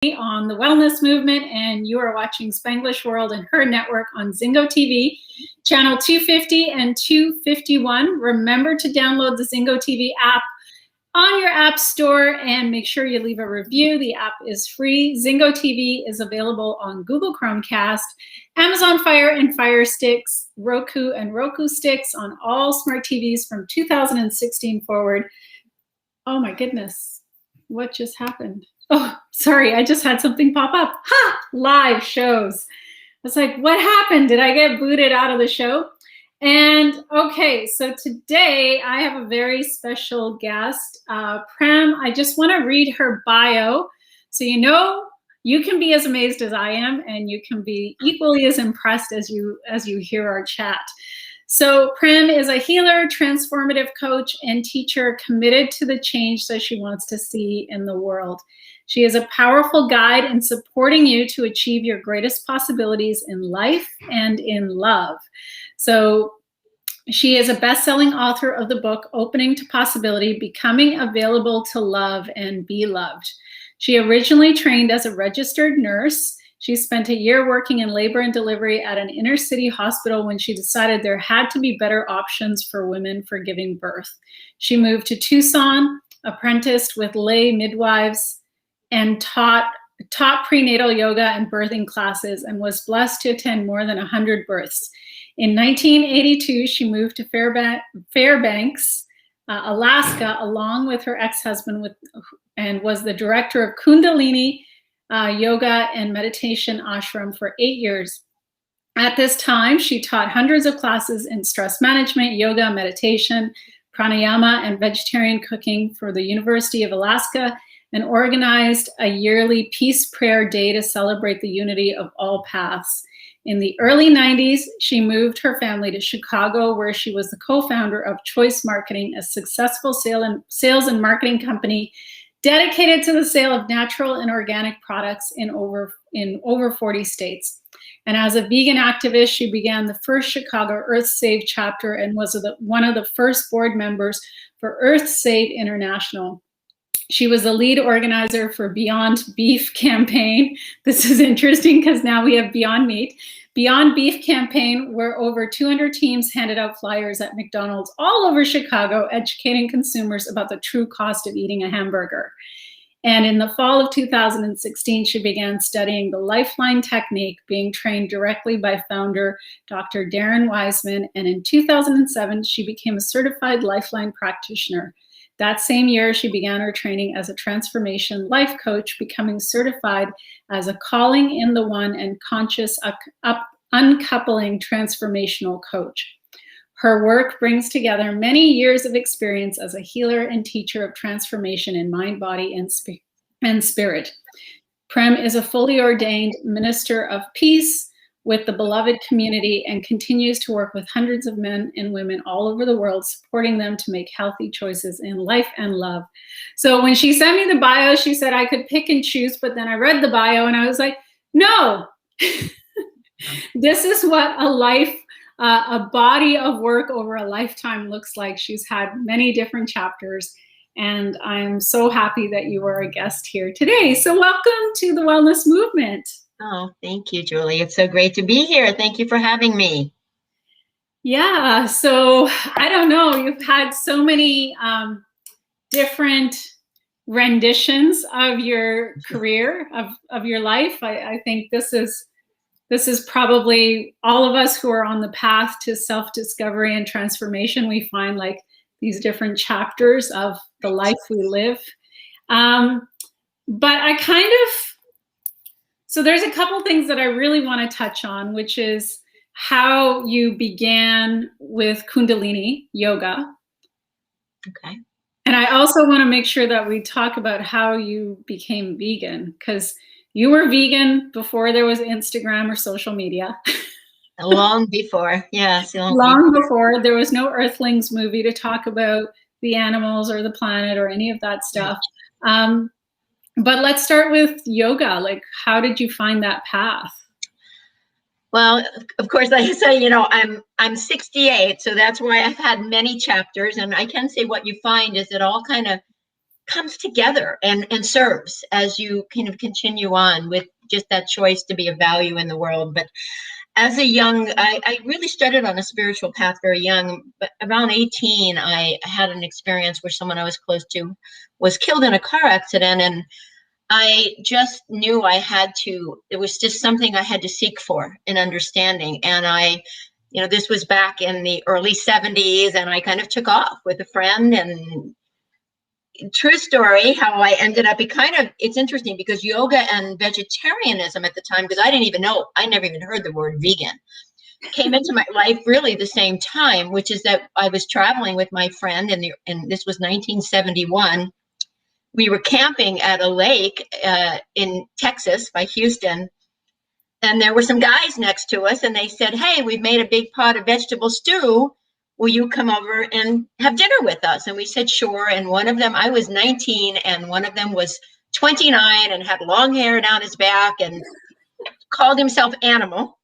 on the wellness movement, and you are watching Spanglish World and Her Network on Zingo TV, channel 250 and 251. Remember to download the Zingo TV app on your app store and make sure you leave a review. The app is free. Zingo TV is available on Google Chromecast, Amazon Fire and Fire Sticks, Roku and Roku Sticks on all smart TVs from 2016 forward. Oh my goodness, what just happened? Oh, sorry, I just had something pop up. Ha! Live shows. I was like, what happened? Did I get booted out of the show? And okay, so today I have a very special guest, Prem. I just want to read her bio so you know you can be as amazed as I am, and you can be equally as impressed as you hear our chat. So Prem is a healer, transformative coach, and teacher committed to the change that she wants to see in the world. She is a powerful guide in supporting you to achieve your greatest possibilities in life and in love. So she is a best-selling author of the book, Opening to Possibility, Becoming Available to Love and Be Loved. She originally trained as a registered nurse. She spent a year working in labor and delivery at an inner city hospital when she decided there had to be better options for women for giving birth. She moved to Tucson, apprenticed with Lay Midwives, and taught prenatal yoga and birthing classes, and was blessed to attend more than 100 births. In 1982, she moved to Fairbanks, Alaska, along with her ex-husband, and was the director of Kundalini yoga and meditation ashram for 8 years. At this time, she taught hundreds of classes in stress management, yoga, meditation, pranayama, and vegetarian cooking for the University of Alaska, and organized a yearly peace prayer day to celebrate the unity of all paths. In the early 90s, she moved her family to Chicago, where she was the co-founder of Choice Marketing, a successful sales and marketing company dedicated to the sale of natural and organic products in over 40 states. And as a vegan activist, she began the first Chicago Earth Save chapter and was one of the first board members for Earth Save International. She was the lead organizer for Beyond Beef campaign. This is interesting because now we have Beyond Meat. Beyond Beef campaign, where over 200 teams handed out flyers at McDonald's all over Chicago, educating consumers about the true cost of eating a hamburger. And in the fall of 2016, she began studying the Lifeline technique, being trained directly by founder Dr. Darren Wiseman. And in 2007, she became a certified Lifeline practitioner. That same year, she began her training as a transformation life coach, becoming certified as a calling in the one and conscious uncoupling transformational coach. Her work brings together many years of experience as a healer and teacher of transformation in mind, body, and spirit. Prem is a fully ordained minister of peace with the beloved community and continues to work with hundreds of men and women all over the world, supporting them to make healthy choices in life and love. So when she sent me the bio, she said I could pick and choose, but then I read the bio and I was like, no, this is what a body of work over a lifetime looks like. She's had many different chapters, and I'm so happy that you are a guest here today. So welcome to the Wellness Movement. Oh, thank you, Julie. It's so great to be here. Thank you for having me. Yeah, so I don't know, you've had so many different renditions of your career, of your life. I think this is probably all of us who are on the path to self-discovery and transformation. We find like these different chapters of the life we live. But so there's a couple things that I really want to touch on, which is how you began with Kundalini yoga. Okay. And I also want to make sure that we talk about how you became vegan, because you were vegan before there was Instagram or social media. Long before, yes. Long before. There was no Earthlings movie to talk about the animals or the planet or any of that stuff. But let's start with yoga. Like, how did you find that path? Well, of course, like I say, I'm 68, so that's why I've had many chapters. And I can say what you find is it all kind of comes together and serves as you kind of continue on with just that choice to be of value in the world. But as a young, I really started on a spiritual path very young, but around 18, I had an experience where someone I was close to was killed in a car accident. And I just knew I had to, it was just something I had to seek for in understanding. And this was back in the early 70s, and I kind of took off with a friend. And true story, how I ended up, it's interesting because yoga and vegetarianism at the time, because I never even heard the word vegan, came into my life really the same time, which is that I was traveling with my friend, and this was 1971. We were camping at a lake in Texas by Houston, and there were some guys next to us, and they said, "Hey, we've made a big pot of vegetable stew. Will you come over and have dinner with us?" And we said, "Sure." And one of them, I was 19, and one of them was 29 and had long hair down his back and called himself Animal.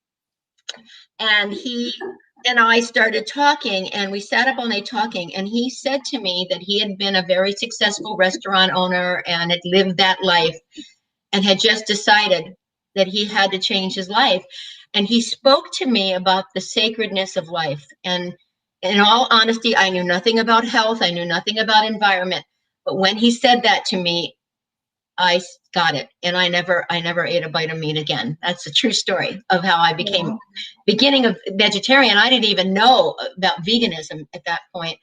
And he and I started talking, and we sat up all night talking. And he said to me that he had been a very successful restaurant owner and had lived that life and had just decided that he had to change his life. And he spoke to me about the sacredness of life. And in all honesty, I knew nothing about health. I knew nothing about environment. But when he said that to me, I got it. And I never ate a bite of meat again. That's a true story of how I became beginning of vegetarian. I didn't even know about veganism at that point.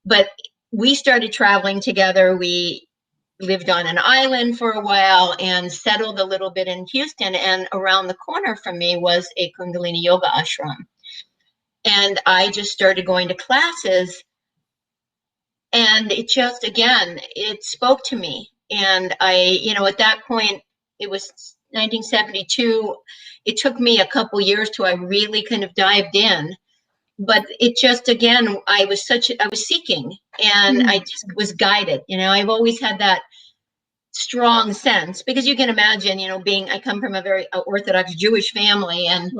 But we started traveling together. We lived on an island for a while and settled a little bit in Houston. And around the corner from me was a Kundalini yoga ashram. And I just started going to classes, and it just, again, it spoke to me. And at that point, it was 1972. It took me a couple years till I really kind of dived in. But it just, again, I was seeking, and I just was guided. I've always had that strong sense, because you can imagine, I come from a very Orthodox Jewish family, and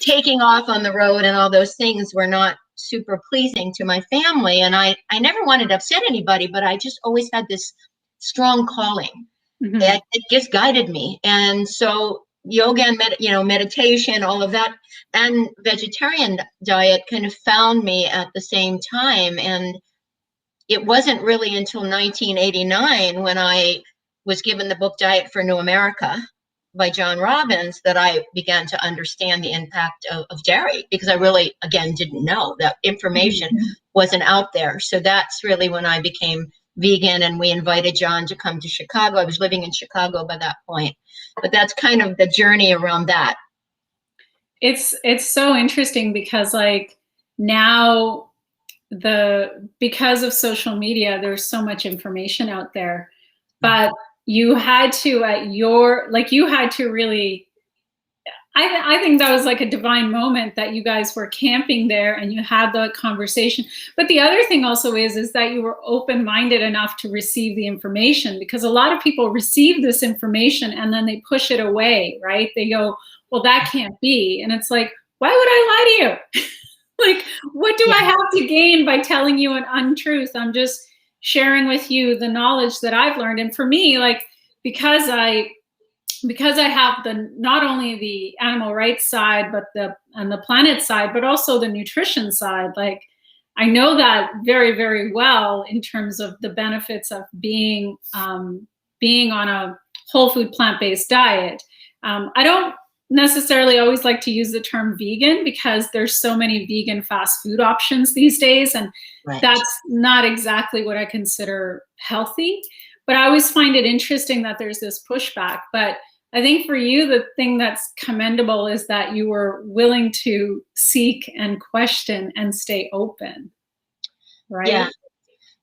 taking off on the road and all those things were not super pleasing to my family. And I never wanted to upset anybody, but I just always had this strong calling. It just guided me. And so yoga and meditation, all of that, and vegetarian diet kind of found me at the same time. And it wasn't really until 1989, when I was given the book Diet for New America by John Robbins, that I began to understand the impact of dairy, because I really, again, didn't know that information wasn't out there. So that's really when I became vegan, and we invited John to come to Chicago. I was living in Chicago by that point, but that's kind of the journey around that. It's so interesting because now because of social media, there's so much information out there, but you had to really, I think that was like a divine moment that you guys were camping there and you had the conversation. But the other thing also is that you were open-minded enough to receive the information, because a lot of people receive this information and then they push it away, right? They go, well, that can't be. And it's like, why would I lie to you? What do I have to gain by telling you an untruth? I'm just sharing with you the knowledge that I've learned. And for me, because I have not only the animal rights side, but the planet side, but also the nutrition side, I know that very, very well in terms of the benefits of being on a whole food plant-based diet. I don't necessarily always like to use the term vegan, because there's so many vegan fast food options these days, and that's not exactly what I consider healthy. But I always find it interesting that there's this pushback. But I think for you, the thing that's commendable is that you were willing to seek and question and stay open, right?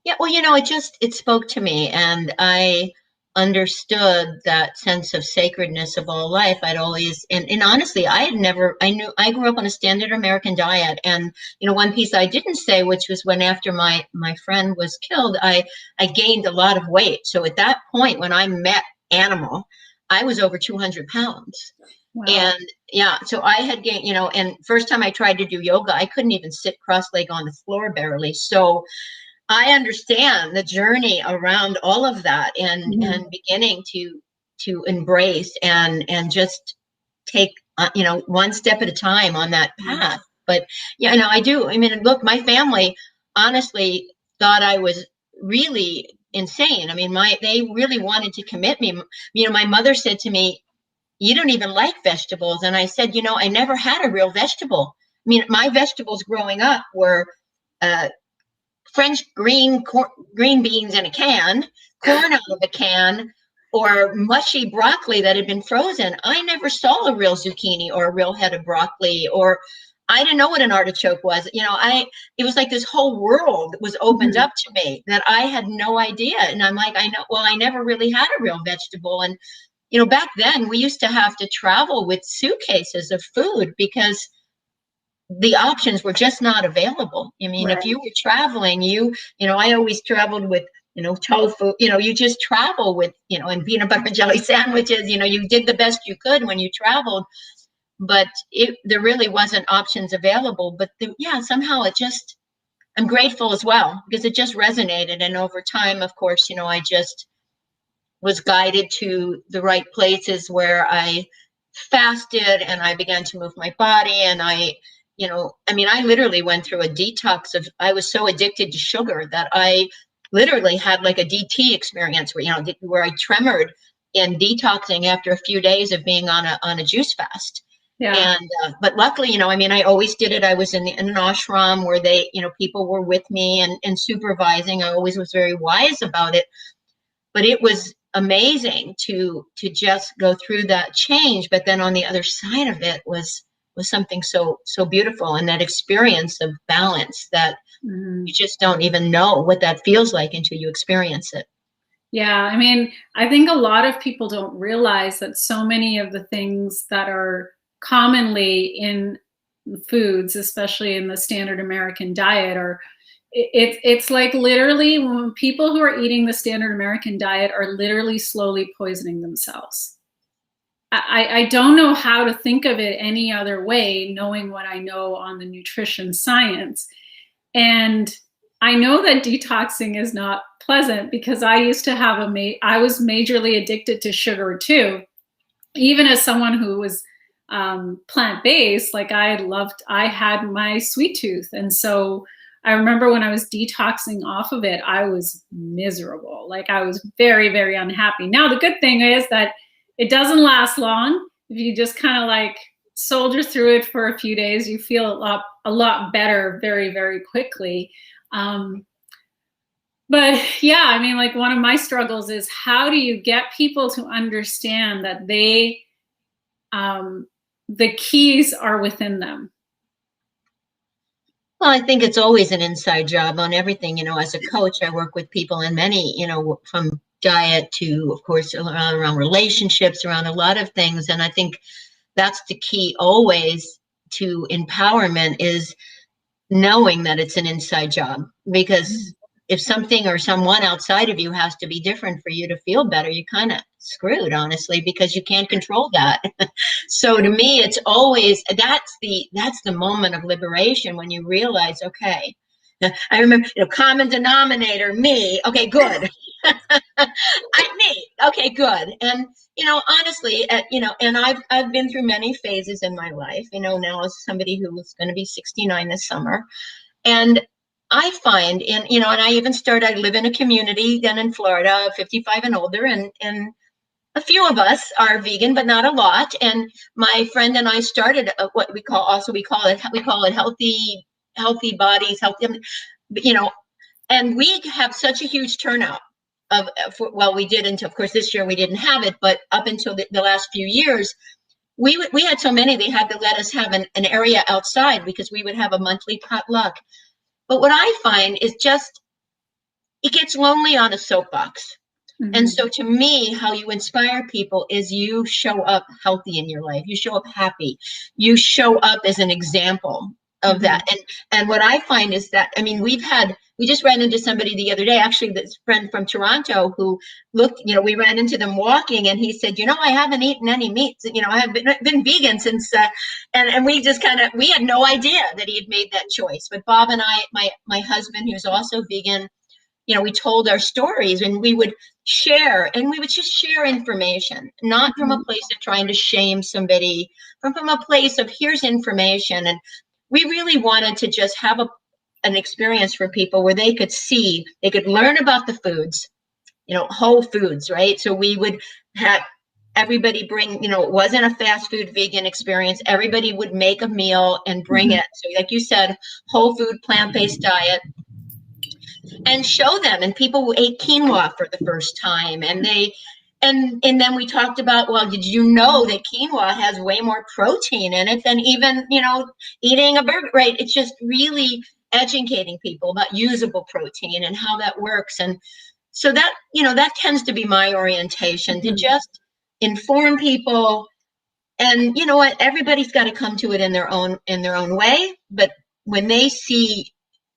Yeah. Well, it spoke to me, and I understood that sense of sacredness of all life. I'd always, and honestly, I grew up on a standard American diet. And, one piece I didn't say, which was when after my friend was killed, I gained a lot of weight. So at that point, when I met Animal, I was over 200 pounds. Wow. And so I had gained, and first time I tried to do yoga, I couldn't even sit cross-legged on the floor barely. So I understand the journey around all of that, and beginning to embrace and just take one step at a time on that path. But I do. I mean, look, my family honestly thought I was really insane. I mean, they really wanted to commit me. My mother said to me, "You don't even like vegetables." And I said, I never had a real vegetable. I mean, my vegetables growing up were French green beans in a can, corn out of a can, or mushy broccoli that had been frozen. I never saw a real zucchini or a real head of broccoli, or I didn't know what an artichoke was. It was like this whole world was opened up to me that I had no idea. And I'm like, I never really had a real vegetable. And, back then we used to have to travel with suitcases of food because the options were just not available. I mean, if you were traveling, I always traveled with, tofu, you just travel with, and peanut butter and jelly sandwiches, you did the best you could when you traveled, but there really wasn't options available. But somehow I'm grateful as well, because it just resonated. And over time, of course, I just was guided to the right places where I fasted and I began to move my body. And I literally went through a detox I was so addicted to sugar that I literally had like a DT experience where I tremored in detoxing after a few days of being on a juice fast. Yeah. And, but luckily, I always did it. I was in an ashram where people were with me and supervising. I always was very wise about it, but it was amazing to just go through that change. But then on the other side of it was something so beautiful, and that experience of balance that you just don't even know what that feels like until you experience it. Yeah, I mean, I think a lot of people don't realize that so many of the things that are commonly in foods, especially in the standard American diet, it's like literally when people who are eating the standard American diet are literally slowly poisoning themselves. I don't know how to think of it any other way, knowing what I know on the nutrition science. And I know that detoxing is not pleasant, because I used to have I was majorly addicted to sugar too. Even as someone who was plant-based, like I had my sweet tooth. And so I remember when I was detoxing off of it, I was miserable. Like I was very, very unhappy. Now, the good thing is that it doesn't last long. If you just kind of like soldier through it for a few days, you feel a lot better very, very quickly. But yeah, I mean, like one of my struggles is how do you get people to understand that the keys are within them? Well, I think it's always an inside job on everything. As a coach, I work with people in many, from diet to, of course, around relationships, around a lot of things. And I think that's the key always to empowerment, is knowing that it's an inside job. Because if something or someone outside of you has to be different for you to feel better, you're kind of screwed, honestly, because you can't control that. So to me, it's always, that's the moment of liberation, when you realize, okay, I remember, common denominator, me. Okay, good. Me. Okay, good. And, honestly, and I've been through many phases in my life, now as somebody who is going to be 69 this summer. And I find and I even I live in a community down in Florida, 55 and older, and a few of us are vegan, but not a lot. And my friend and I started what we call it healthy bodies, healthy, and we have such a huge turnout we did until, of course, this year we didn't have it, but up until the last few years, we had so many, they had to let us have an area outside, because we would have a monthly potluck. But what I find is it gets lonely on a soapbox. Mm-hmm. And so to me, how you inspire people is you show up healthy in your life. You show up happy. You show up as an example of mm-hmm. that. And what I find is that, I mean, we just ran into somebody the other day, actually, this friend from Toronto, who looked, we ran into them walking, and he said, I haven't eaten any meat. I have been vegan since, and we just we had no idea that he had made that choice. But Bob and I, my husband, who's also vegan, we told our stories, and we would share, and we would just share information, not from a place of trying to shame somebody, but from a place of here's information. And we really wanted to just have an experience for people where they could see, they could learn about the foods, whole foods, right? So we would have everybody bring, it wasn't a fast food vegan experience. Everybody would make a meal and bring it. So like you said, whole food, plant-based diet, and show them. And people who ate quinoa for the first time, and then we talked about, well, did you know that quinoa has way more protein in it than even, eating a burger, right? It's just really educating people about usable protein and how that works. And so that, that tends to be my orientation, to just inform people. And you know what, everybody's got to come to it in their own way. But when they see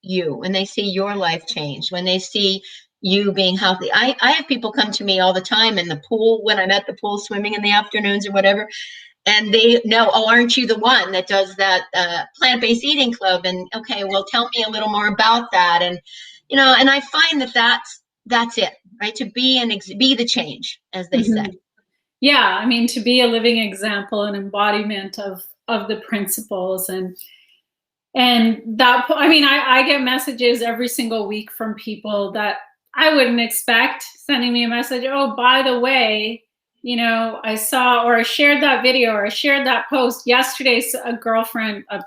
you, when they see your life change, when they see you being healthy, I have people come to me all the time in the pool, when I'm at the pool swimming in the afternoons or whatever, and they know, oh, aren't you the one that does that plant-based eating club? And okay, well, tell me a little more about that. And and I find that's it, right? To be the change, as they say. Yeah, I mean, to be a living example and embodiment of the principles. And that, I mean, I get messages every single week from people that I wouldn't expect, sending me a message, oh, by the way, I saw, or I shared that video, or I shared that post yesterday. A girlfriend, a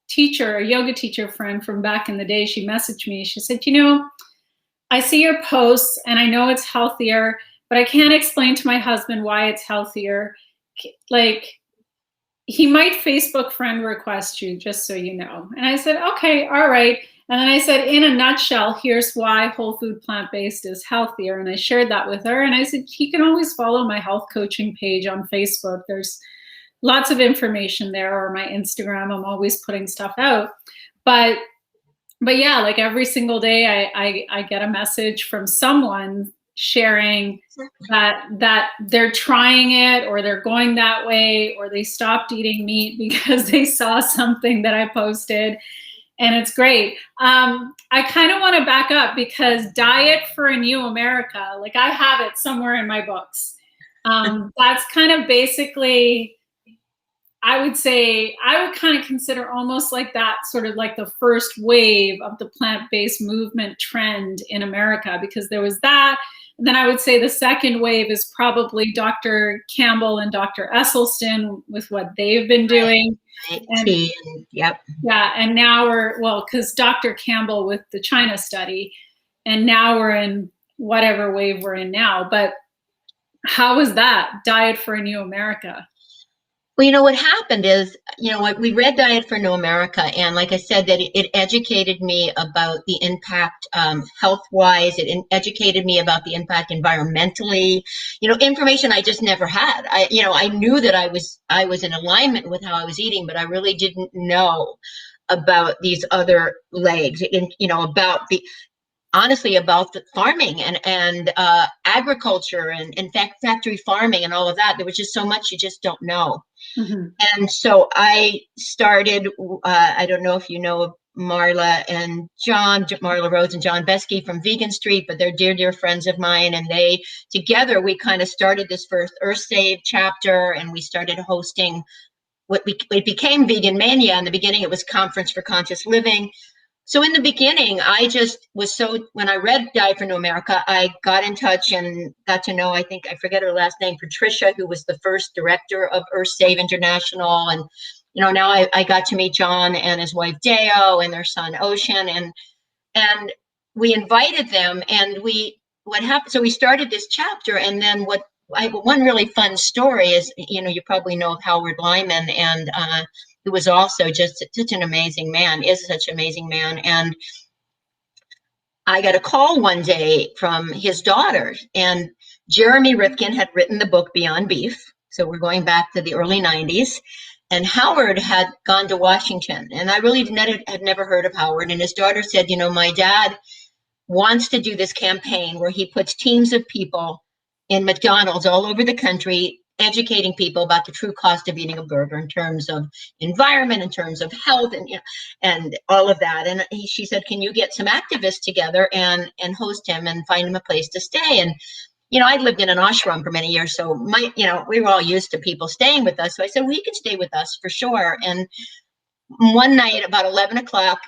teacher, a yoga teacher friend from back in the day, she messaged me. She said, I see your posts and I know it's healthier, but I can't explain to my husband why it's healthier. Like, he might Facebook friend request you, just so you know. And I said, okay, all right. And then I said, in a nutshell, here's why whole food plant-based is healthier. And I shared that with her. And I said, he can always follow my health coaching page on Facebook. There's lots of information there, or my Instagram. I'm always putting stuff out. But yeah, like every single day I get a message from someone sharing that they're trying it, or they're going that way, or they stopped eating meat because they saw something that I posted. And it's great. I kind of want to back up, because Diet for a New America, like, I have it somewhere in my books. That's kind of basically, I would say, I would kind of consider almost like that, sort of like the first wave of the plant-based movement trend in America, because there was that. And then I would say the second wave is probably Dr. Campbell and Dr. Esselstyn with what they've been doing. Yep. Yeah, and now because Dr. Campbell with the China study, and now we're in whatever wave we're in now. But how was that, Diet for a New America? Well, what happened is, we read Diet for New America, and like I said, that it educated me about the impact health-wise. It educated me about the impact environmentally, information I just never had. I knew that I was in alignment with how I was eating, but I really didn't know about these other legs, honestly, about the farming and agriculture and in fact, factory farming and all of that. There was just so much you just don't know. And so I started, I don't know if you know Marla Rhodes and John Besky from Vegan Street, but they're dear, dear friends of mine. And together, we kind of started this first Earth Save chapter, and we started hosting it became Vegan Mania. In the beginning, it was Conference for Conscious Living. So in the beginning, I just was when I read Diet for New America, I got in touch and got to know, I forget her last name, Patricia, who was the first director of Earth Save International. And, now I got to meet John and his wife, Deo, and their son, Ocean. And we invited them, and what happened, so we started this chapter. And then one really fun story is, you probably know of Howard Lyman, and who was also just such an amazing man, is such an amazing man. And I got a call one day from his daughter, and Jeremy Rifkin had written the book Beyond Beef. So we're going back to the early 90s. And Howard had gone to Washington, and I really had never heard of Howard. And his daughter said, my dad wants to do this campaign where he puts teams of people in McDonald's all over the country educating people about the true cost of eating a burger in terms of environment, in terms of health, and and all of that. And she said, "Can you get some activists together and host him and find him a place to stay?" And I'd lived in an ashram for many years, so we were all used to people staying with us. So I said, "Well, he could stay with us for sure." And one night, about 11 o'clock,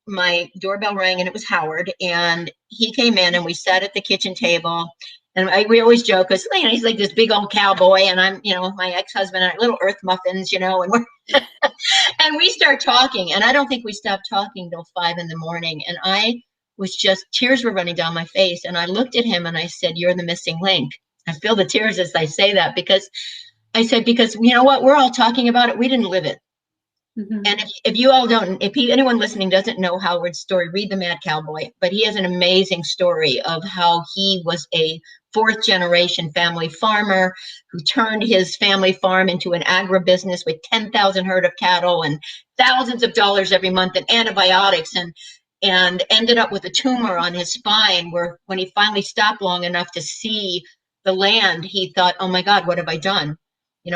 my doorbell rang, and it was Howard. And he came in, and we sat at the kitchen table. And we always joke, because he's like this big old cowboy, and I'm, my ex-husband, and little earth muffins, and we're and we start talking. And I don't think we stopped talking till 5 a.m. And I was just, tears were running down my face. And I looked at him and I said, "You're the missing link." I feel the tears as I say that, because I said, because you know what, we're all talking about it. We didn't live it. Mm-hmm. And if you all don't, anyone listening doesn't know Howard's story, read The Mad Cowboy. But he has an amazing story of how he was a fourth generation family farmer who turned his family farm into an agribusiness with 10,000 herd of cattle and thousands of dollars every month in antibiotics, and ended up with a tumor on his spine, where when he finally stopped long enough to see the land, he thought, "Oh my God, what have I done?" He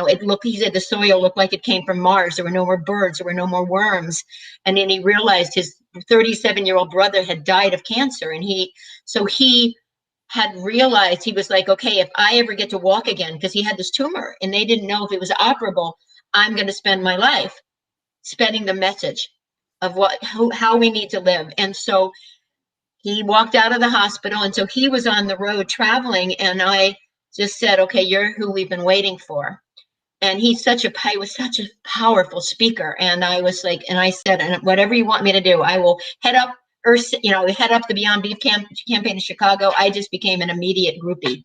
said the soil looked like it came from Mars. There were no more birds. There were no more worms. And then he realized his 37-year-old brother had died of cancer. And he had realized, he was like, "Okay, if I ever get to walk again," because he had this tumor and they didn't know if it was operable, "I'm going to spend my life spreading the message of how we need to live." And so he walked out of the hospital. And so he was on the road traveling. And I just said, "Okay, you're who we've been waiting for." And he was such a powerful speaker. And I was like, and I said, "And whatever you want me to do, I will head up the Beyond Beef campaign in Chicago." I just became an immediate groupie.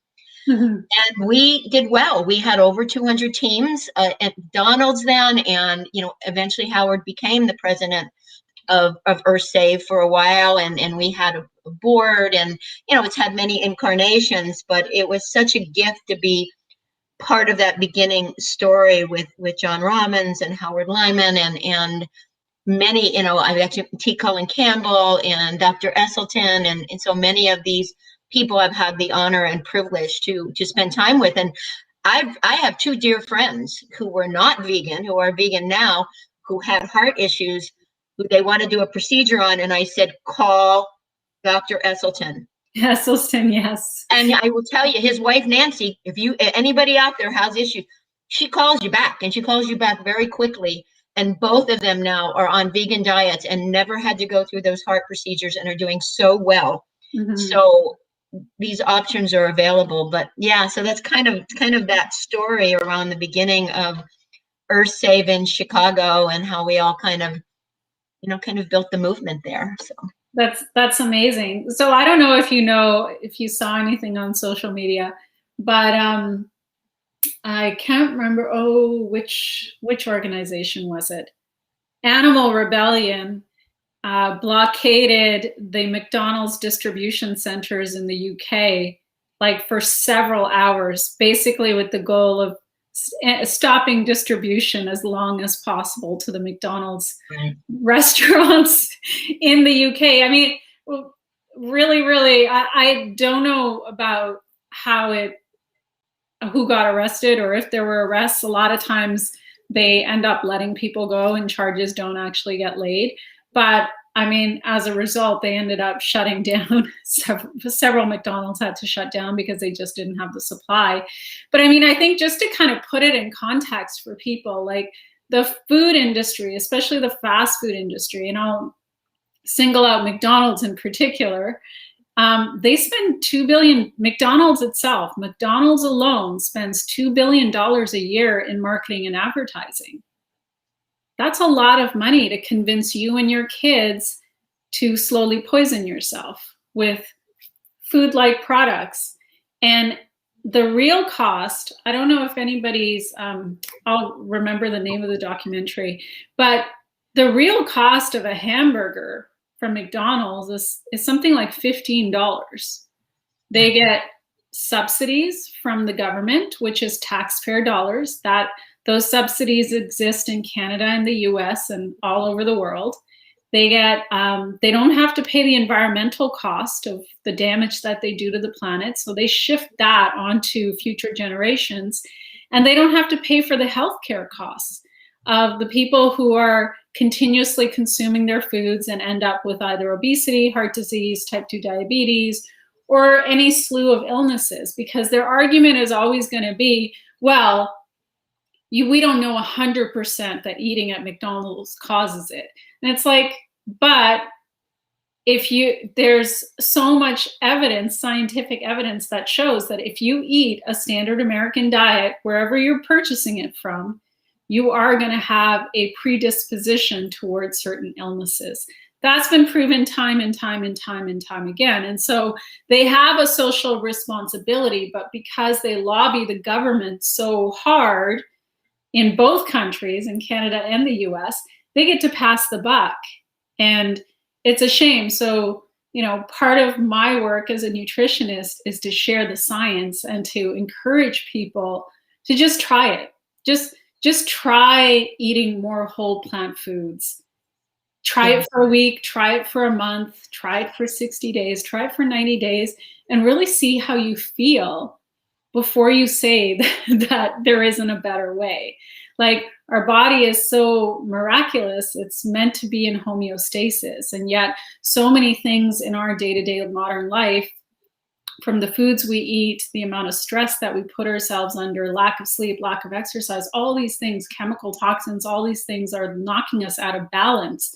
Mm-hmm. And we did well. We had over 200 teams at McDonald's then. And, eventually Howard became the president of H.E.R for a while. And we had a board, and, it's had many incarnations, but it was such a gift to be part of that beginning story with John Robbins and Howard Lyman and many, I've actually T. Cullen Campbell and Dr. Esselstyn and so many of these people I've had the honor and privilege to spend time with. And I have two dear friends who were not vegan, who are vegan now, who had heart issues, who they want to do a procedure on. And I said, "Call Dr. Esselstyn." Esselstyn, yes. And I will tell you, his wife, Nancy, if anybody out there has issues, she calls you back, and she calls you back very quickly. And both of them now are on vegan diets and never had to go through those heart procedures and are doing so well. Mm-hmm. So these options are available. But yeah, so that's kind of that story around the beginning of Earth Save in Chicago and how we all kind of built the movement there. So that's amazing. So I don't know if you saw anything on social media, but I can't remember. Which organization was it? Animal Rebellion blockaded the McDonald's distribution centers in the UK like for several hours, basically with the goal of stopping distribution as long as possible to the McDonald's restaurants in the UK. I mean, really, I don't know about who got arrested or if there were arrests. A lot of times they end up letting people go and charges don't actually get laid. But I mean, as a result, they ended up shutting down. Several McDonald's had to shut down because they just didn't have the supply. But I mean, I think just to kind of put it in context for people, like the food industry, especially the fast food industry, and I'll single out McDonald's in particular, they spend $2 billion. McDonald's alone spends $2 billion a year in marketing and advertising. That's a lot of money to convince you and your kids to slowly poison yourself with food-like products. And the real cost, I don't know if anybody's, I'll remember the name of the documentary, but the real cost of a hamburger from McDonald's is something like $15. They get subsidies from the government, which is taxpayer dollars. Those subsidies exist in Canada and the US and all over the world. They don't have to pay the environmental cost of the damage that they do to the planet. So they shift that onto future generations. And they don't have to pay for the healthcare costs of the people who are continuously consuming their foods and end up with either obesity, heart disease, type 2 diabetes, or any slew of illnesses, because their argument is always going to be, well, we don't know 100% that eating at McDonald's causes it. And it's like, but there's so much evidence, scientific evidence, that shows that if you eat a standard American diet, wherever you're purchasing it from, you are going to have a predisposition towards certain illnesses. That's been proven time and time and time and time again. And so they have a social responsibility, but because they lobby the government so hard in both countries, in Canada and the US, they get to pass the buck. And it's a shame. So, part of my work as a nutritionist is to share the science and to encourage people to just try it. Just try eating more whole plant foods. Try it for a week, try it for a month, try it for 60 days, try it for 90 days, and really see how you feel before you say that there isn't a better way. Like, our body is so miraculous, it's meant to be in homeostasis. And yet so many things in our day-to-day modern life, from the foods we eat, the amount of stress that we put ourselves under, lack of sleep, lack of exercise, all these things, chemical toxins, all these things are knocking us out of balance.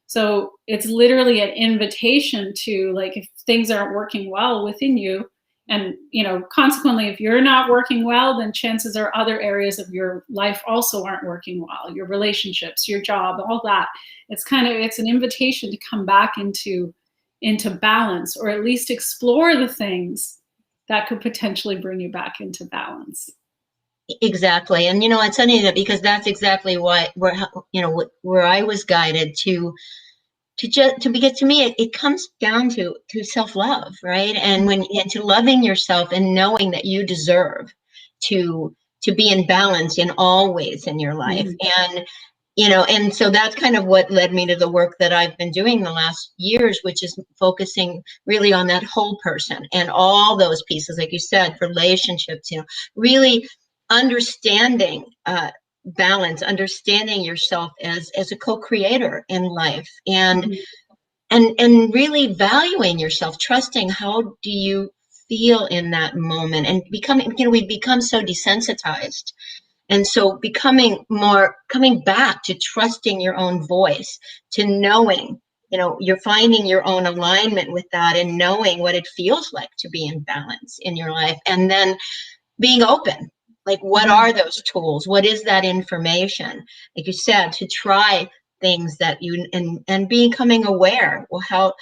So it's literally an invitation to, like, if things aren't working well within you, and, consequently, if you're not working well, then chances are other areas of your life also aren't working well. Your relationships, your job, all that. It's an invitation to come back into balance, or at least explore the things that could potentially bring you back into balance. Exactly. And, it's funny that, because that's exactly where I was guided because to me, it comes down to self-love, right? And to loving yourself and knowing that you deserve to be in balance in all ways in your life. Mm-hmm. And so that's kind of what led me to the work that I've been doing the last years, which is focusing really on that whole person and all those pieces, like you said, relationships, really understanding balance, understanding yourself as a co-creator in life, and really valuing yourself, trusting how do you feel in that moment, and we become so desensitized. And so coming back to trusting your own voice, to knowing, you're finding your own alignment with that, and knowing what it feels like to be in balance in your life, and then being open. Like, what are those tools? What is that information? Like you said, to try things that and becoming aware. Well, how,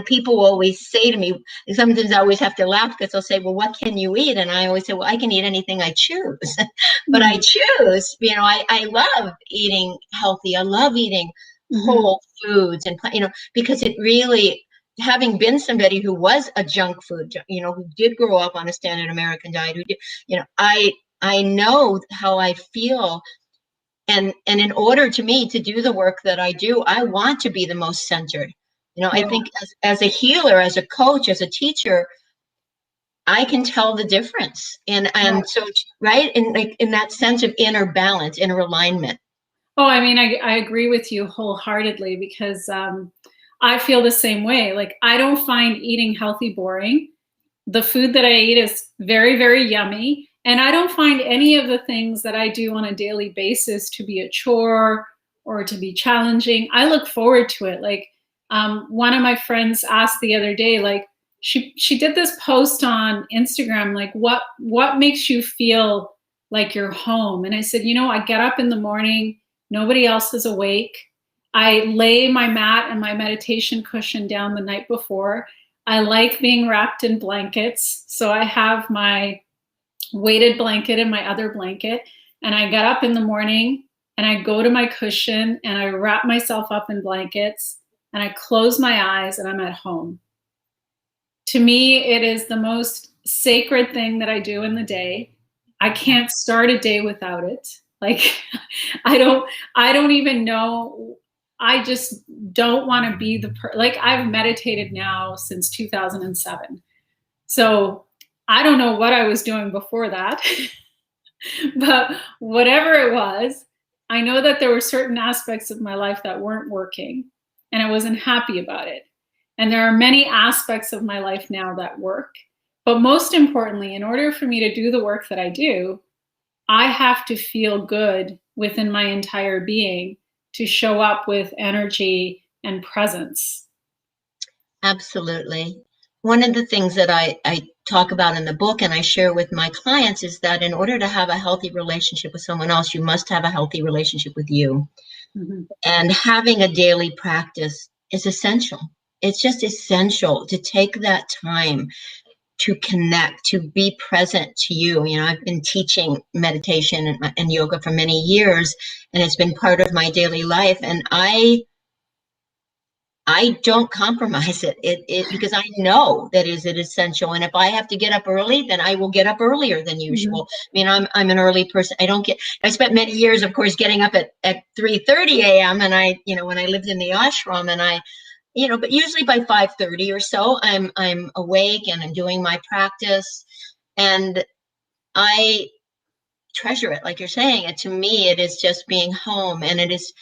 people will always say to me, sometimes I always have to laugh, because they'll say, well, what can you eat? And I always say, well, I can eat anything I choose. But I choose, I love eating healthy. I love eating whole foods, and, because it really, having been somebody who was a junk food, who did grow up on a standard American diet, who did, I know how I feel. And in order to me to do the work that I do, I want to be the most centered. I think as a healer, as a coach, as a teacher, I can tell the difference. And so, right, in that sense of inner balance, inner alignment. Oh, I mean, I agree with you wholeheartedly, because I feel the same way. Like, I don't find eating healthy boring. The food that I eat is very, very yummy. And I don't find any of the things that I do on a daily basis to be a chore or to be challenging. I look forward to it. Like, one of my friends asked the other day, like, she did this post on Instagram, like, what makes you feel like you're home? And I said, I get up in the morning, nobody else is awake. I lay my mat and my meditation cushion down the night before. I like being wrapped in blankets. So I have my weighted blanket and my other blanket. And I get up in the morning and I go to my cushion and I wrap myself up in blankets and I close my eyes and I'm at home. To me, it is the most sacred thing that I do in the day. I can't start a day without it. Like, I don't even know. I just don't want to be like, I've meditated now since 2007. So I don't know what I was doing before that. But whatever it was, I know that there were certain aspects of my life that weren't working, and I wasn't happy about it. And there are many aspects of my life now that work. But most importantly, in order for me to do the work that I do, I have to feel good within my entire being to show up with energy and presence. Absolutely. One of the things that I talk about in the book and I share with my clients is that in order to have a healthy relationship with someone else, you must have a healthy relationship with you. Mm-hmm. And having a daily practice is essential. It's just essential to take that time to connect, to be present to you. You know, I've been teaching meditation and yoga for many years, and it's been part of my daily life. And I don't compromise it because I know that is it essential. And if I have to get up early, then I will get up earlier than usual. Mm-hmm. I mean, I'm an early person. I spent many years, of course, getting up at 3:30 a.m. And when I lived in the ashram, and but usually by 5:30 or so, I'm awake and I'm doing my practice, and I treasure it, like you're saying. And to me, it is just being home, and it is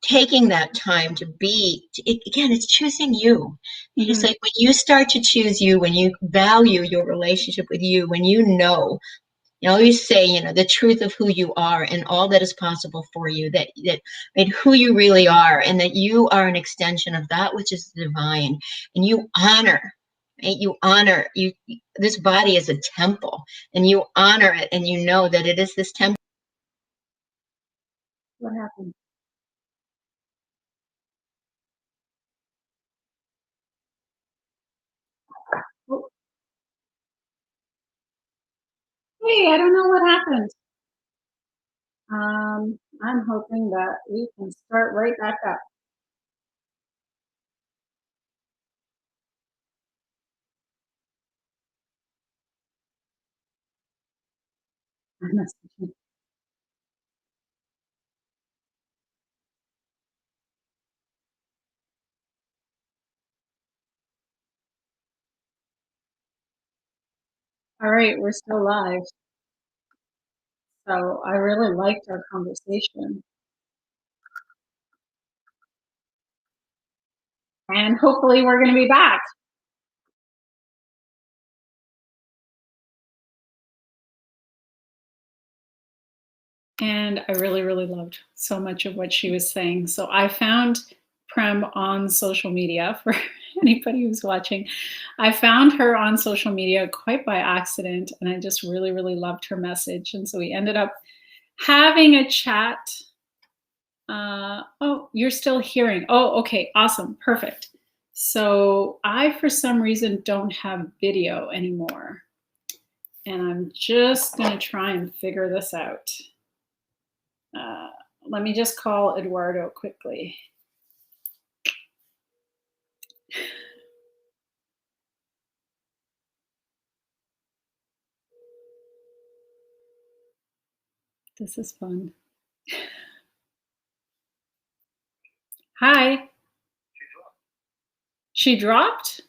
taking that time to be, again, it's choosing you. Mm-hmm. It's like when you start to choose you, when you value your relationship with you, when you always say, the truth of who you are and all that is possible for you, that who you really are, and that you are an extension of that which is divine, and you honor. You honor you. This body is a temple, and you honor it, and you know that it is this temple. What happened? Hey, I don't know what happened. I'm hoping that we can start right back up. All right, we're still live. So I really liked our conversation. And hopefully we're going to be back. And I really, really loved so much of what she was saying. So I found Prem on social media. For anybody who's watching, I found her on social media quite by accident, and I just really, really loved her message. And so we ended up having a chat. Oh, you're still hearing. Oh, okay, awesome, perfect. So I, for some reason, don't have video anymore. And I'm just gonna try and figure this out. Let me just call Eduardo quickly. This is fun. Hi. She dropped?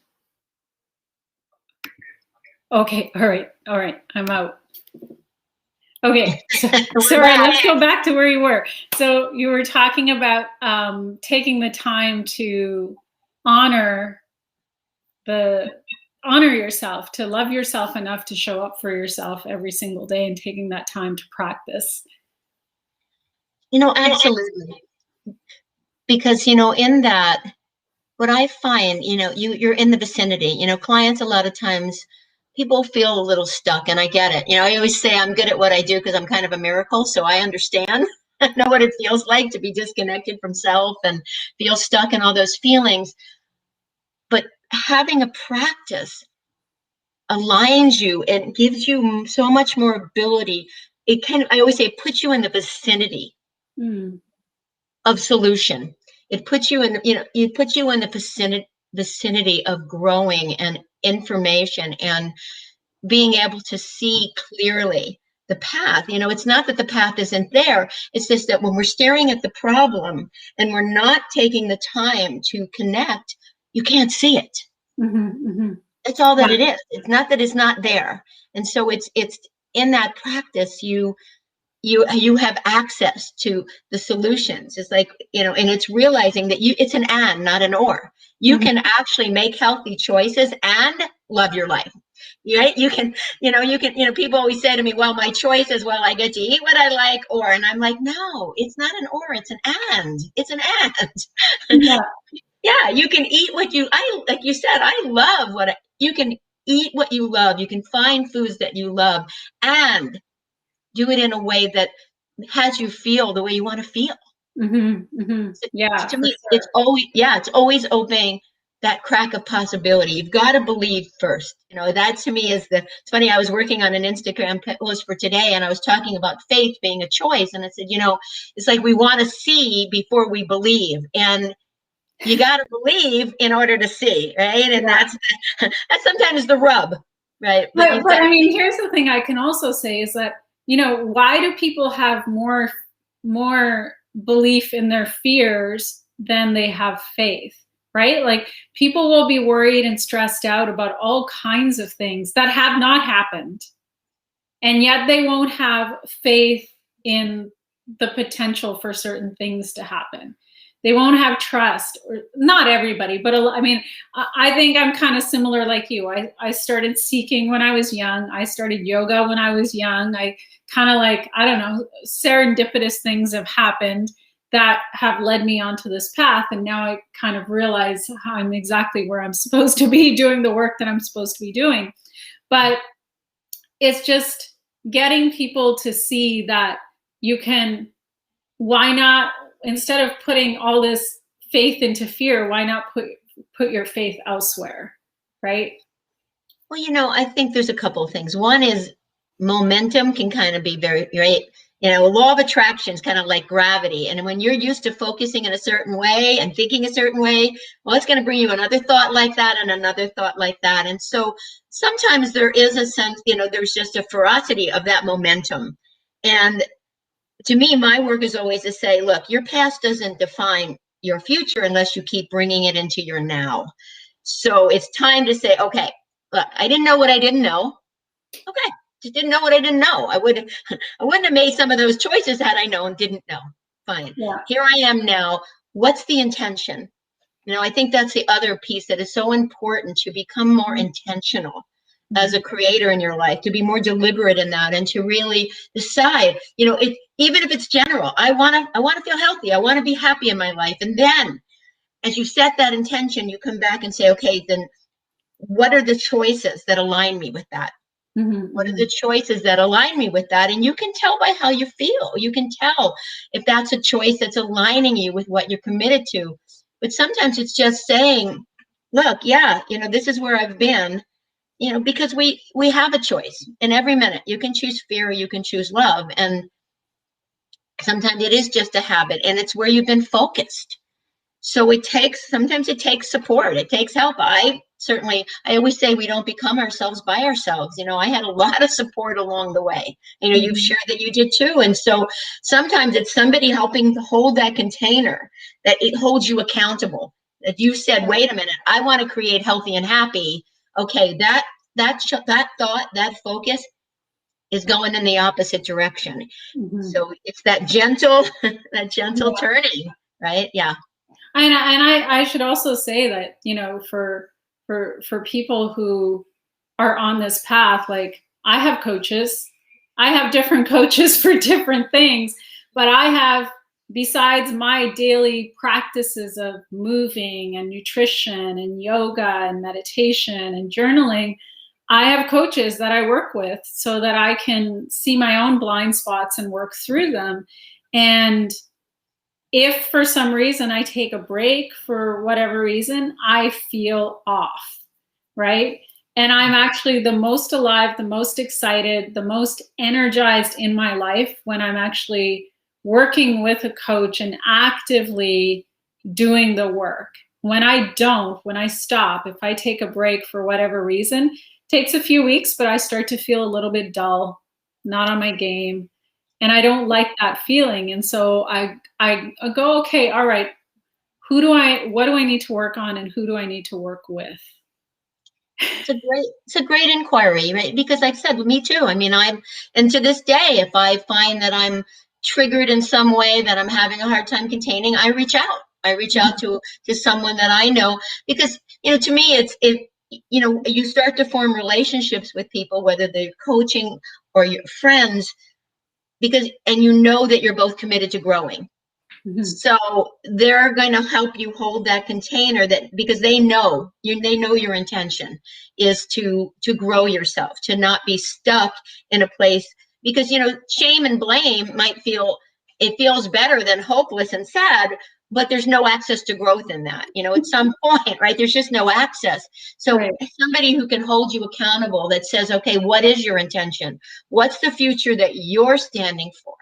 Okay, all right, I'm out. Okay, sorry, let's go back to where you were. So you were talking about taking the time to honor yourself, to love yourself enough to show up for yourself every single day, and taking that time to practice. Absolutely. Because, in that, what I find, you're in the vicinity, clients, a lot of times people feel a little stuck, and I get it. I always say I'm good at what I do because I'm kind of a miracle. So I understand. I know what it feels like to be disconnected from self and feel stuck in all those feelings. But having a practice aligns you and gives you so much more ability. I always say, it puts you in the vicinity of solution. It puts you in, it puts you in the vicinity of growing and information and being able to see clearly the path. It's not that the path isn't there. It's just that when we're staring at the problem and we're not taking the time to connect, you can't see it. That's all that it is. It's not that it's not there. And so it's in that practice, you have access to the solutions. It's like, and it's realizing that it's an and, not an or. You can actually make healthy choices and love your life. Right? You can, people always say to me, well, my choice is, well, I get to eat what I like, and I'm like, no, it's not an or, it's an and. It's an and. Yeah. Yeah, you can eat like you said, I love you can eat what you love. You can find foods that you love and do it in a way that has you feel the way you want to feel. Yeah, To for me, sure. it's always opening that crack of possibility. You've got to believe first. That to me is it's funny. I was working on an Instagram post for today, and I was talking about faith being a choice. And I said, it's like we want to see before we believe. And you got to believe in order to see, right? And that's sometimes the rub, right? But I mean, here's the thing I can also say is that, why do people have more belief in their fears than they have faith, right? Like, people will be worried and stressed out about all kinds of things that have not happened, and yet they won't have faith in the potential for certain things to happen. They won't have trust, or not everybody, but I mean, I think I'm kind of similar like you. I started seeking when I was young. I started yoga when I was young. I kind of like, I don't know, serendipitous things have happened that have led me onto this path. And now I kind of realize I'm exactly where I'm supposed to be, doing the work that I'm supposed to be doing. But it's just getting people to see that you can, why not, instead of putting all this faith into fear, why not put your faith elsewhere, right? Well, I think there's a couple of things. One is momentum can kind of be very, right? Law of attraction is kind of like gravity. And when you're used to focusing in a certain way and thinking a certain way, well, it's going to bring you another thought like that and another thought like that. And so sometimes there is a sense, there's just a ferocity of that momentum. And to me, my work is always to say, look, your past doesn't define your future unless you keep bringing it into your now. So it's time to say, okay, look, I didn't know what I didn't know. Okay, just didn't know what I didn't know. I wouldn't have made some of those choices had I known didn't know. Fine. Yeah. Here I am now. What's the intention? I think that's the other piece that is so important, to become more intentional as a creator in your life, to be more deliberate in that, and to really decide, even if it's general, I want to feel healthy. I want to be happy in my life. And then as you set that intention, you come back and say, okay, then what are the choices that align me with that? What are the choices that align me with that? And you can tell by how you feel. You can tell if that's a choice that's aligning you with what you're committed to. But sometimes it's just saying, look, yeah, this is where I've been, because we have a choice in every minute. You can choose fear, or you can choose love. And sometimes it is just a habit, and it's where you've been focused. So sometimes it takes support. It takes help. I always say we don't become ourselves by ourselves. I had a lot of support along the way. You've shared that you did too. And so sometimes it's somebody helping to hold that container, that it holds you accountable, that you said, wait a minute, I want to create healthy and happy. Okay, that thought, that focus is going in the opposite direction. So it's that gentle turning, right? Yeah. And I should also say that, for people who are on this path, like, I have coaches. I have different coaches for different things, but I have, besides my daily practices of moving and nutrition and yoga and meditation and journaling, I have coaches that I work with so that I can see my own blind spots and work through them. And if for some reason I take a break for whatever reason, I feel off, right? And I'm actually the most alive, the most excited, the most energized in my life when I'm actually working with a coach and actively doing the work. When I stop, if I take a break for whatever reason, it takes a few weeks, but I start to feel a little bit dull, not on my game. And I don't like that feeling. And so I go, okay, all right, what do I need to work on, and who do I need to work with? It's a great inquiry, right? Because like I said, me too. I mean, and to this day, if I find that I'm triggered in some way that I'm having a hard time containing, I reach out. I reach out to someone that I know, because, to me, you start to form relationships with people, whether they're coaching or your friends, and you know that you're both committed to growing. So they're going to help you hold that container, because they know your intention is to grow yourself, to not be stuck in a place, because shame and blame it feels better than hopeless and sad, but there's no access to growth in that, at some point, right? There's just no access. So Right. somebody who can hold you accountable, that says, okay, what is your intention? What's the future that you're standing for?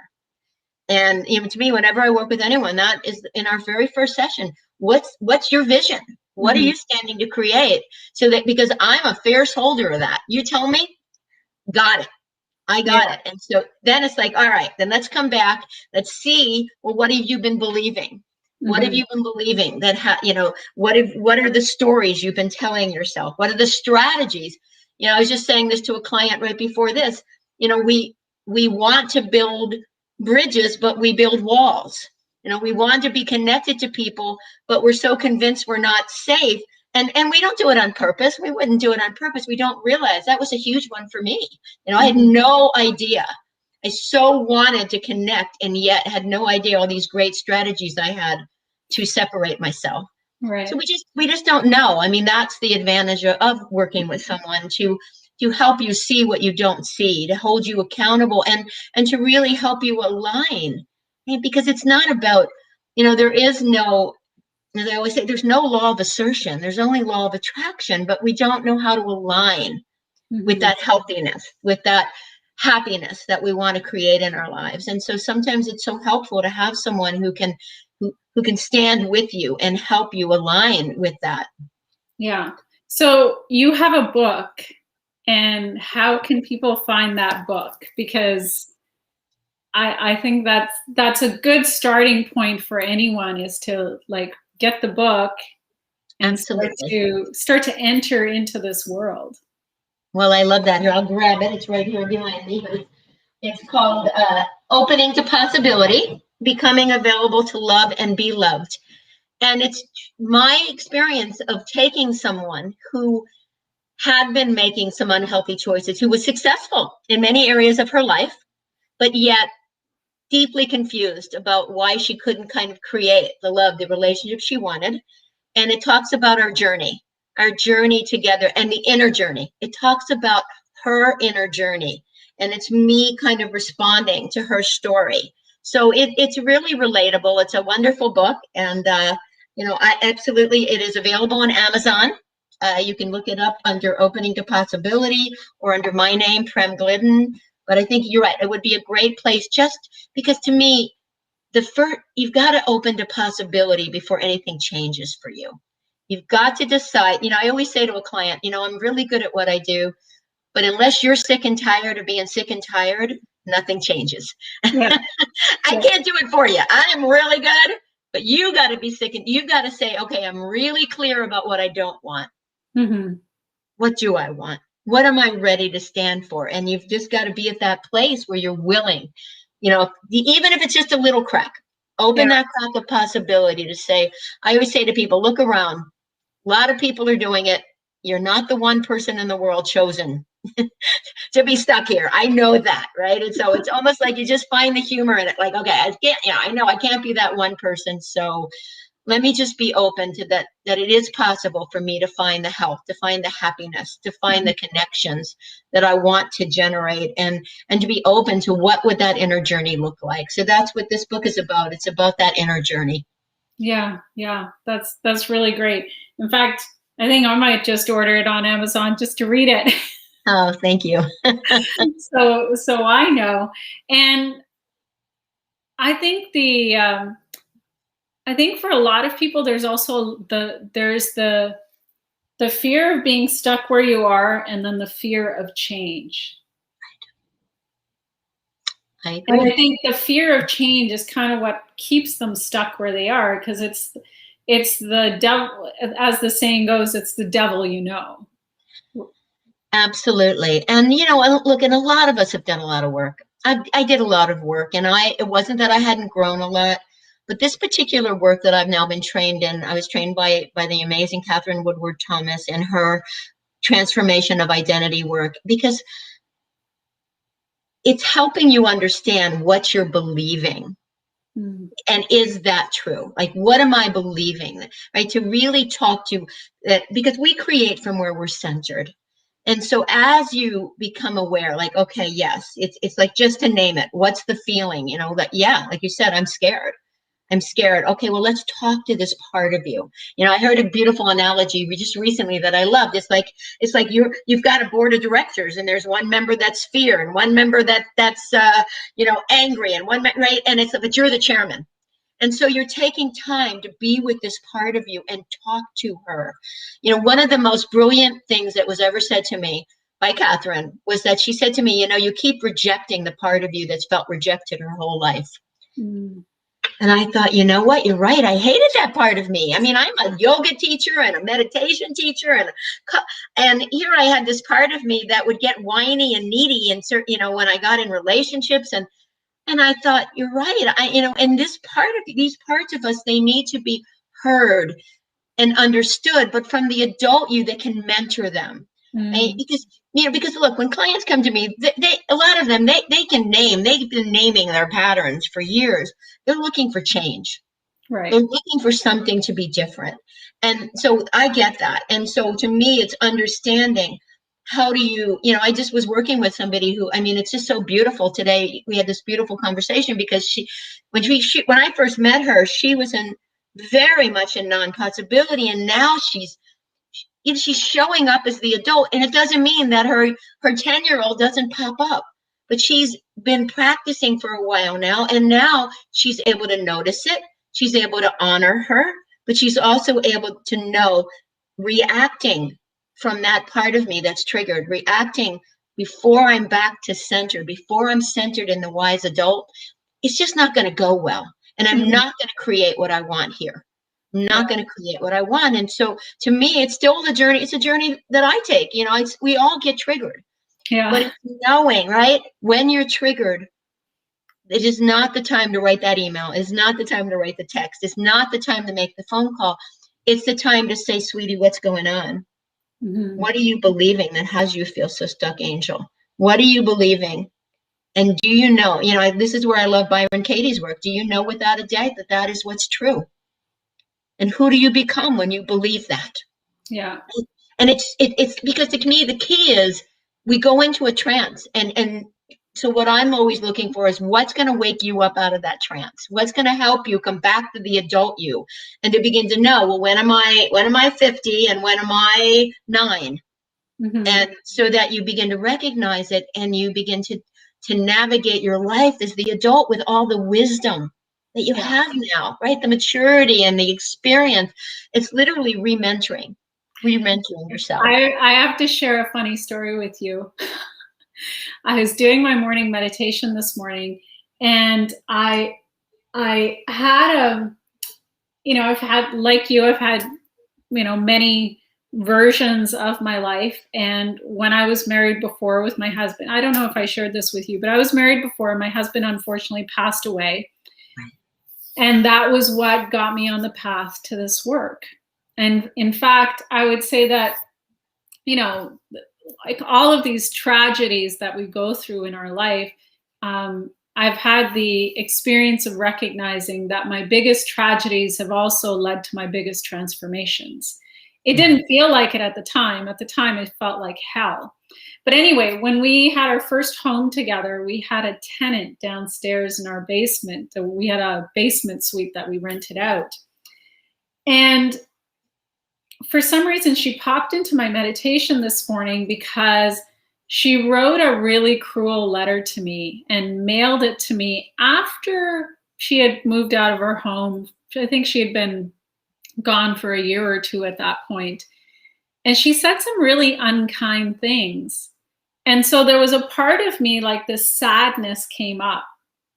And to me, whenever I work with anyone, that is in our very first session. What's your vision? What are you standing to create? So that, because I'm a fierce holder of that. You tell me, got it. I got it. And so then it's like, all right, then let's come back. Let's see, well, what have you been believing? What have you been believing what are the stories you've been telling yourself? What are the strategies? I was just saying this to a client right before this. We want to build bridges, but we build walls. We want to be connected to people, but we're so convinced we're not safe. And we don't do it on purpose. We wouldn't do it on purpose. We don't realize that was a huge one for me. I had no idea. I so wanted to connect, and yet had no idea all these great strategies I had to separate myself. Right. So we just don't know. I mean, that's the advantage of working with someone, to help you see what you don't see, to hold you accountable, and to really help you align. Because it's not about, there is no, as I always say, there's no law of assertion. There's only law of attraction, but we don't know how to align with that healthiness, with that happiness that we want to create in our lives. And so sometimes it's so helpful to have someone who can stand with you and help you align with that. Yeah. So you have a book, and how can people find that book? Because I think that's a good starting point for anyone, is to get the book and start to enter into this world. Well, I love that. Here, I'll grab it. It's right here behind me. But it's called Opening to Possibility, Becoming Available to Love and Be Loved. And it's my experience of taking someone who had been making some unhealthy choices, who was successful in many areas of her life, but yet deeply confused about why she couldn't kind of create the love, the relationship she wanted. And it talks about our journey together, and the inner journey. It talks about her inner journey, and it's me kind of responding to her story. So it's really relatable. It's a wonderful book. And, it is available on Amazon. You can look it up under Opening to Possibility, or under my name, Prem Glidden. But I think you're right. It would be a great place, just because, to me, you've got to open to possibility before anything changes for you. You've got to decide. I always say to a client, I'm really good at what I do, but unless you're sick and tired of being sick and tired, nothing changes. Yeah. I can't do it for you. I am really good, but you got to be sick, and you've got to say, okay, I'm really clear about what I don't want. What do I want? What am I ready to stand for? And you've just got to be at that place where you're willing, even if it's just a little crack, open that crack of possibility to say, I always say to people, look around. A lot of people are doing it. You're not the one person in the world chosen to be stuck here. I know that, right? And so it's almost like you just find the humor in it. Like, okay, I know I can't be that one person. So let me just be open to that it is possible for me to find the health, to find the happiness, to find the connections that I want to generate, and to be open to what would that inner journey look like. So that's what this book is about. It's about that inner journey. Yeah. That's really great. In fact, I think I might just order it on Amazon just to read it. Oh, thank you. So I know. And I think I think for a lot of people, there's also the fear of being stuck where you are, and then the fear of change. I agree. And I think the fear of change is kind of what keeps them stuck where they are, because it's the devil, as the saying goes, it's the devil, Absolutely. And, look, and a lot of us have done a lot of work. I did a lot of work, and it wasn't that I hadn't grown a lot, but this particular work that I've now been trained in, I was trained by the amazing Catherine Woodward Thomas in her transformation of identity work, because it's helping you understand what you're believing. Mm. And is that true? Like, what am I believing? Right? To really talk to that, because we create from where we're centered. And so as you become aware, like, okay, yes, it's like, just to name it, what's the feeling? That, yeah, like you said, I'm scared. I'm scared. Okay, well, let's talk to this part of you. I heard a beautiful analogy just recently that I loved. It's like you've got a board of directors, and there's one member that's fear, and one member that's angry, and one right, and but you're the chairman. And so you're taking time to be with this part of you and talk to her. One of the most brilliant things that was ever said to me by Catherine was that she said to me, you keep rejecting the part of you that's felt rejected her whole life. Mm. And I thought, you know what? You're right. I hated that part of me. I mean, I'm a yoga teacher and a meditation teacher, and here I had this part of me that would get whiny and needy, and when I got in relationships, and I thought, you're right. And these parts of us, they need to be heard and understood, but from the adult you that can mentor them. Right? Because look, when clients come to me, a lot of them, they've been naming their patterns for years. They're looking for change. Right. They're looking for something to be different. And so I get that. And so to me, it's understanding, how do you, I just was working with somebody who, it's just so beautiful today. We had this beautiful conversation because when I first met her, she was very much in non-possibility. And now she's showing up as the adult. And it doesn't mean that her 10-year-old doesn't pop up, but she's been practicing for a while now. And now she's able to notice it. She's able to honor her, but she's also able to know, reacting from that part of me that's triggered, reacting before I'm back to center, before I'm centered in the wise adult, it's just not going to go well. And I'm not going to create what I want here. I'm not going to create what I want. And so to me, it's still the journey. It's a journey that I take. We all get triggered. Yeah. But it's knowing, right, when you're triggered, it is not the time to write that email. It's not the time to write the text. It's not the time to make the phone call. It's the time to say, sweetie, what's going on? Mm-hmm. What are you believing that has you feel so stuck, Angel? What are you believing? And do you know, this is where I love Byron Katie's work. Do you know without a doubt that that is what's true? And who do you become when you believe that? Yeah. And it's because to me, the key is we go into a trance. And so what I'm always looking for is what's going to wake you up out of that trance? What's going to help you come back to the adult you and to begin to know, well, when am I 50 and when am I 9? Mm-hmm. And so that you begin to recognize it and you begin to navigate your life as the adult with all the wisdom that you have now, right? The maturity and the experience. It's literally re-mentoring yourself. I have to share a funny story with you. I was doing my morning meditation this morning, and I had I've had, like you, I've had, many versions of my life. And when I was married before with my husband, I don't know if I shared this with you, but I was married before. My husband unfortunately passed away. And that was what got me on the path to this work. And in fact, I would say that, like all of these tragedies that we go through in our life, I've had the experience of recognizing that my biggest tragedies have also led to my biggest transformations. It didn't feel like it at the time. At the time, it felt like hell. But anyway, when we had our first home together, we had a tenant downstairs in our basement. We had a basement suite that we rented out. And for some reason, she popped into my meditation this morning because she wrote a really cruel letter to me and mailed it to me after she had moved out of her home. I think she had been gone for a year or two at that point. And she said some really unkind things. And so there was a part of me, like this sadness came up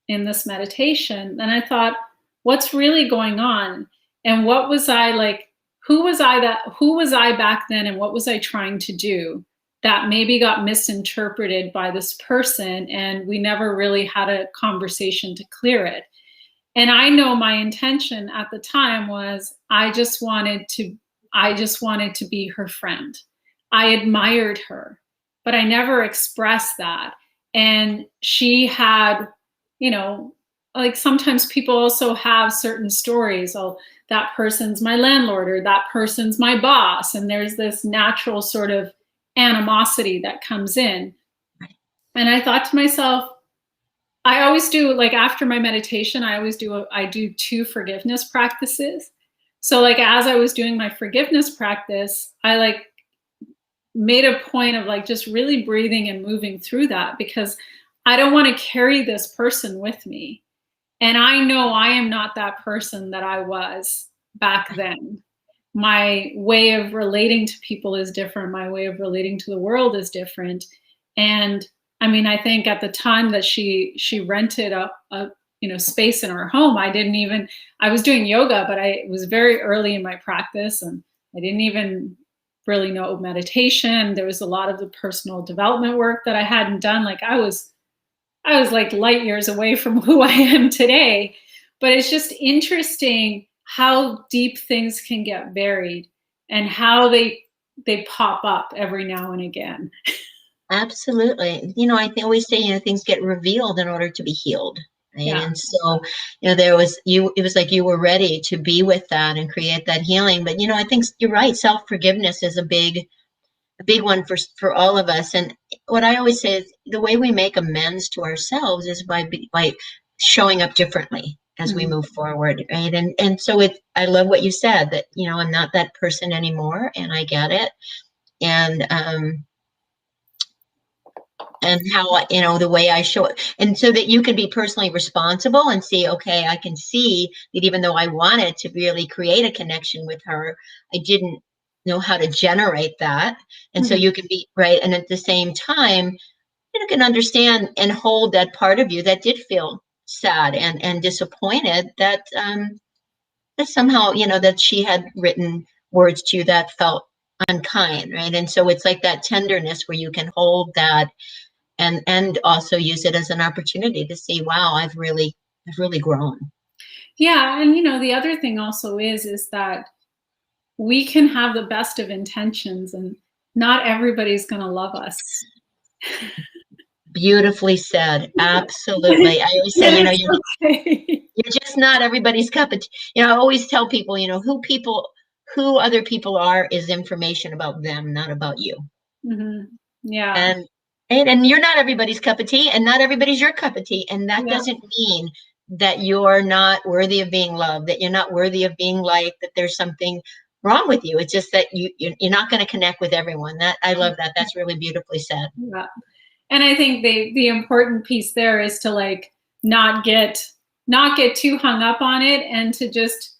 in this meditation. And I thought, what's really going on? And what was I like? Who was I back then? And what was I trying to do that maybe got misinterpreted by this person, and we never really had a conversation to clear it. And I know my intention at the time was I just wanted to be her friend. I admired her, but I never expressed that. And she had, you know, like sometimes people also have certain stories. Oh, that person's my landlord, or that person's my boss. And there's this natural sort of animosity that comes in. And I thought to myself, I always do, like after my meditation, I do 2 forgiveness practices. So like as I was doing my forgiveness practice, I like made a point of like just really breathing and moving through that, because I don't want to carry this person with me. And I know I am not that person that I was back then. My way of relating to people is different. My way of relating to the world is different. And I mean, I think at the time that she rented a space in our home, I was doing yoga, but it was very early in my practice, and I didn't even really know meditation. There was a lot of the personal development work that I hadn't done. Like I was like light years away from who I am today. But it's just interesting how deep things can get buried and how they pop up every now and again. Absolutely. I always say, things get revealed in order to be healed. Right? Yeah. And so, it was like you were ready to be with that and create that healing. But, I think you're right. Self-forgiveness is a big one for all of us. And what I always say is the way we make amends to ourselves is by showing up differently as we move forward. Right. And so I love what you said, that, I'm not that person anymore, and I get it. And how, the way I show it. And so that you can be personally responsible and see, okay, I can see that even though I wanted to really create a connection with her, I didn't know how to generate that. And so you can be right. And at the same time, you can understand and hold that part of you that did feel sad and disappointed that somehow, that she had written words to you that felt unkind. Right. And so it's like that tenderness where you can hold that and also use it as an opportunity to see, wow, I've really grown. Yeah. And the other thing also is that we can have the best of intentions, and not everybody's going to love us. Beautifully said. Absolutely. I always say, you're just not everybody's cup of tea. I always tell people, who other people are is information about them, not about you. Yeah. And you're not everybody's cup of tea, and not everybody's your cup of tea. And that doesn't mean that you're not worthy of being loved, that you're not worthy of being liked, that there's something wrong with you. It's just that you're not going to connect with everyone. I love that. That's really beautifully said. Yeah. And I think the important piece there is to like not get too hung up on it, and to just,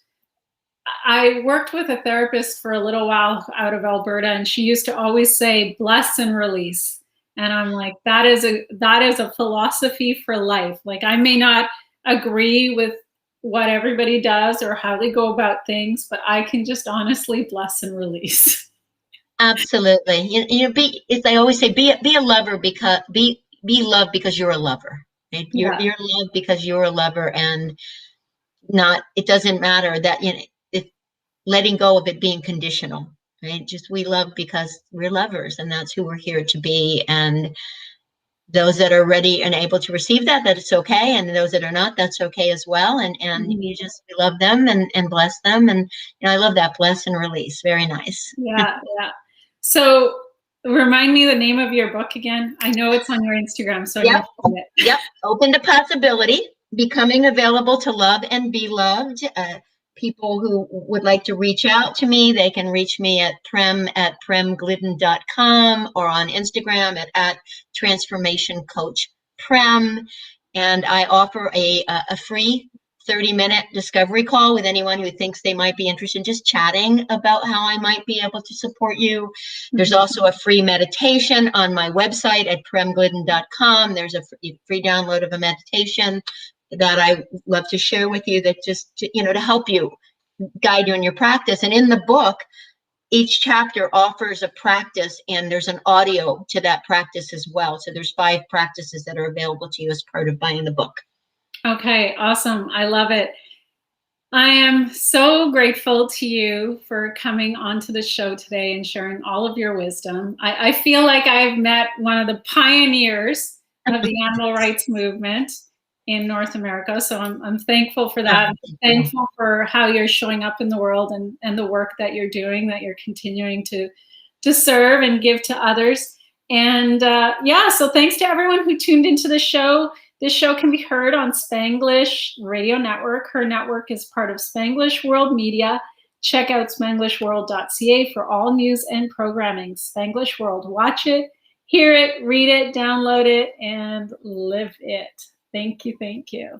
I worked with a therapist for a little while out of Alberta, and she used to always say, bless and release. And I'm like, that is a philosophy for life. Like I may not agree with what everybody does or how they go about things, but I can just honestly bless and release. Absolutely. I always say, be a lover, because be loved because you're a lover. Right? You're loved because you're a lover, and it doesn't matter that, letting go of it being conditional, right? Just we love because we're lovers, and that's who we're here to be. And those that are ready and able to receive that it's okay. And those that are not, that's okay as well. And you just love them and bless them. And, I love that, bless and release. Very nice. Yeah. Yeah. So remind me the name of your book again. I know it's on your Instagram, so I don't forget. Yep. Open to Possibility, Becoming Available to Love and Be Loved. People who would like to reach out to me, they can reach me at premglidden.com, or on Instagram at Transformation Coach Prem. And I offer a free 30-minute discovery call with anyone who thinks they might be interested in just chatting about how I might be able to support you. There's also a free meditation on my website at premglidden.com. There's a free download of a meditation that I love to share with you, that just, to help you, guide you in your practice. And in the book, each chapter offers a practice, and there's an audio to that practice as well. So there's 5 practices that are available to you as part of buying the book. Okay, awesome. I love it. I am so grateful to you for coming onto the show today and sharing all of your wisdom. I feel like I've met one of the pioneers of the animal rights movement in North America. So I'm thankful for that. I'm thankful for how you're showing up in the world and the work that you're doing, that you're continuing to serve and give to others. And yeah, so thanks to everyone who tuned into the show. This show can be heard on Spanglish Radio Network. Her network is part of Spanglish World Media. Check out spanglishworld.ca for all news and programming. Spanglish World. Watch it, hear it, read it, download it, and live it. Thank you. Thank you.